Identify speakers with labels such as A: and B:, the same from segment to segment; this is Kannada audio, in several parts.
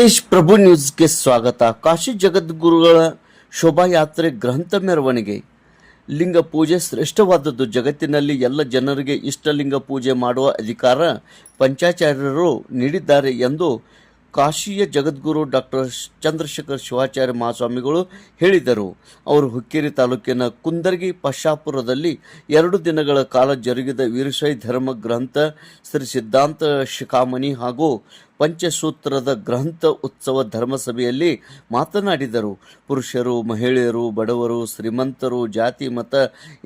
A: ತೇಜ್ ಪ್ರಭು ನ್ಯೂಸ್ಗೆ ಸ್ವಾಗತ. ಕಾಶಿ ಜಗದ್ಗುರುಗಳ ಶೋಭಾಯಾತ್ರೆ, ಗ್ರಂಥ ಮೆರವಣಿಗೆ. ಲಿಂಗ ಪೂಜೆ ಶ್ರೇಷ್ಠವಾದದ್ದು. ಜಗತ್ತಿನಲ್ಲಿ ಎಲ್ಲ ಜನರಿಗೆ ಇಷ್ಟಲಿಂಗ ಪೂಜೆ ಮಾಡುವ ಅಧಿಕಾರ ಪಂಚಾಚಾರ್ಯರು ನೀಡಿದ್ದಾರೆ ಎಂದು ಕಾಶಿಯ ಜಗದ್ಗುರು ಡಾಕ್ಟರ್ ಚಂದ್ರಶೇಖರ್ ಶಿವಾಚಾರ್ಯ ಮಹಾಸ್ವಾಮಿಗಳು ಹೇಳಿದರು. ಅವರು ಹುಕ್ಕೇರಿ ತಾಲೂಕಿನ ಕುಂದರ್ಗಿ ಪಶ್ಚಾಪುರದಲ್ಲಿ 2 ದಿನಗಳ ಕಾಲ ಜರುಗಿದ ವೀರಶೈವ ಧರ್ಮ ಗ್ರಂಥ ಶ್ರೀ ಸಿದ್ಧಾಂತ ಶಿಖಾಮಣಿ ಹಾಗೂ ಪಂಚಸೂತ್ರದ ಗ್ರಂಥ ಉತ್ಸವ ಧರ್ಮಸಭೆಯಲ್ಲಿ ಮಾತನಾಡಿದರು. ಪುರುಷರು, ಮಹಿಳೆಯರು, ಬಡವರು, ಶ್ರೀಮಂತರು, ಜಾತಿ ಮತ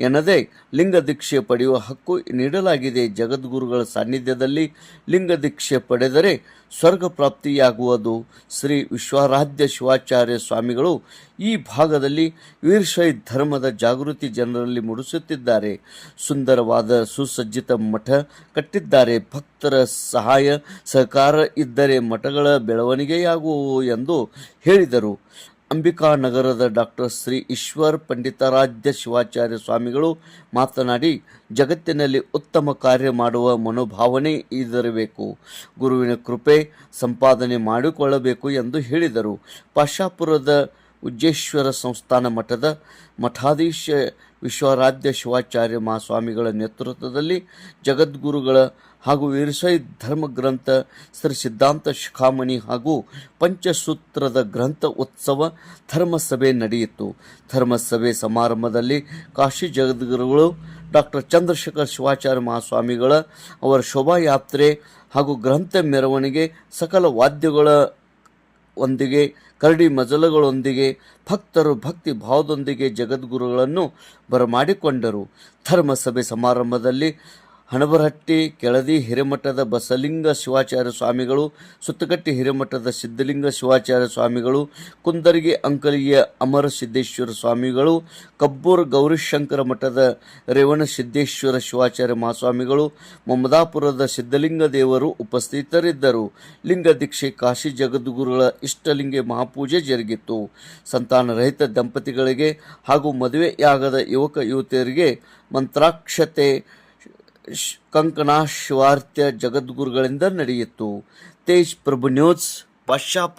A: ಎನ್ನದೇ ಲಿಂಗ ದೀಕ್ಷೆ ಪಡೆಯುವ ಹಕ್ಕು ನೀಡಲಾಗಿದೆ. ಜಗದ್ಗುರುಗಳ ಸಾನ್ನಿಧ್ಯದಲ್ಲಿ ಲಿಂಗ ದೀಕ್ಷೆ ಪಡೆದರೆ ಸ್ವರ್ಗ ಪ್ರಾಪ್ತಿಯಾಗುವುದು. ಶ್ರೀ ವಿಶ್ವಾರಾಧ್ಯ ಶಿವಾಚಾರ್ಯ ಸ್ವಾಮಿಗಳು ಈ ಭಾಗದಲ್ಲಿ ವೀರಶೈವ ಧರ್ಮದ ಜಾಗೃತಿ ಜನರಲ್ಲಿ ಮೂಡಿಸುತ್ತಿದ್ದಾರೆ. ಸುಂದರವಾದ ಸುಸಜ್ಜಿತ ಮಠ ಕಟ್ಟಿದ್ದಾರೆ. ಭಕ್ತರ ಸಹಾಯ ಸಹಕಾರ ಇದ್ದರೆ ಮಠಗಳ ಬೆಳವಣಿಗೆಯಾಗುವು ಎಂದು ಹೇಳಿದರು. ಅಂಬಿಕಾನಗರದ ಡಾಕ್ಟರ್ ಶ್ರೀ ಈಶ್ವರ್ ಪಂಡಿತಾರಾಧ್ಯ ಶಿವಾಚಾರ್ಯ ಸ್ವಾಮಿಗಳು ಮಾತನಾಡಿ, ಜಗತ್ತಿನಲ್ಲಿ ಉತ್ತಮ ಕಾರ್ಯ ಮಾಡುವ ಮನೋಭಾವನೆ ಇರಬೇಕು, ಗುರುವಿನ ಕೃಪೆ ಸಂಪಾದನೆ ಮಾಡಿಕೊಳ್ಳಬೇಕು ಎಂದು ಹೇಳಿದರು. ಪಾಶಾಪುರದ ಉಜ್ಜೇಶ್ವರ ಸಂಸ್ಥಾನ ಮಠದ ಮಠಾಧೀಶ ವಿಶ್ವಾರಾಧ್ಯ ಶಿವಾಚಾರ್ಯ ಮಹಾಸ್ವಾಮಿಗಳ ನೇತೃತ್ವದಲ್ಲಿ ಜಗದ್ಗುರುಗಳ ಹಾಗೂ ವೀರಶೈವ ಧರ್ಮಗ್ರಂಥ ಶ್ರೀ ಸಿದ್ಧಾಂತ ಶಿಖಾಮಣಿ ಹಾಗೂ ಪಂಚಸೂತ್ರದ ಗ್ರಂಥ ಉತ್ಸವ ಧರ್ಮಸಭೆ ನಡೆಯಿತು. ಧರ್ಮಸಭೆ ಸಮಾರಂಭದಲ್ಲಿ ಕಾಶಿ ಜಗದ್ಗುರುಗಳು ಡಾಕ್ಟರ್ ಚಂದ್ರಶೇಖರ್ ಶಿವಾಚಾರ್ಯ ಮಹಾಸ್ವಾಮಿಗಳ ಅವರ ಶೋಭಾಯಾತ್ರೆ ಹಾಗೂ ಗ್ರಂಥ ಮೆರವಣಿಗೆ ಸಕಲ ವಾದ್ಯಗಳ ಒಂದಿಗೆ ಕರಡಿ ಮಜಲುಗಳೊಂದಿಗೆ ಭಕ್ತರು ಭಕ್ತಿ ಭಾವದೊಂದಿಗೆ ಜಗದ್ಗುರುಗಳನ್ನು ಬರಮಾಡಿಕೊಂಡರು. ಧರ್ಮಸಭೆ ಸಮಾರಂಭದಲ್ಲಿ ಹಣಬರಹಟ್ಟಿ ಕೆಳದಿ ಹಿರೇಮಠದ ಬಸಲಿಂಗ ಶಿವಾಚಾರ್ಯ ಸ್ವಾಮಿಗಳು, ಸುತ್ತಗಟ್ಟಿ ಹಿರೇಮಠದ ಸಿದ್ಧಲಿಂಗ ಶಿವಾಚಾರ್ಯ ಸ್ವಾಮಿಗಳು, ಕುಂದರ್ಗಿ ಅಂಕಲಿಯ ಅಮರ ಸಿದ್ದೇಶ್ವರ ಸ್ವಾಮಿಗಳು, ಕಬ್ಬೂರು ಗೌರಿಶಂಕರ ಮಠದ ರೇವಣ ಸಿದ್ದೇಶ್ವರ ಶಿವಾಚಾರ್ಯ ಮಹಾಸ್ವಾಮಿಗಳು, ಮಮದಾಪುರದ ಸಿದ್ಧಲಿಂಗ ದೇವರು ಉಪಸ್ಥಿತರಿದ್ದರು. ಲಿಂಗ ದೀಕ್ಷೆ ಕಾಶಿ ಜಗದ್ಗುರುಗಳ ಇಷ್ಟಲಿಂಗ ಮಹಾಪೂಜೆ ಜರುಗಿತು. ಸಂತಾನರಹಿತ ದಂಪತಿಗಳಿಗೆ ಹಾಗೂ ಮದುವೆಯಾಗದ ಯುವಕ ಯುವತಿಯರಿಗೆ ಮಂತ್ರಾಕ್ಷತೆ ಕಂಕಣ ಶಿವಾರ್ತ್ಯ ಜಗದ್ಗುರುಗಳಿಂದ ನಡೆಯಿತು. ತೇಜ್ ಪ್ರಭು ನ್ಯೂಸ್, ಪಶ್ಚಾಪುರ.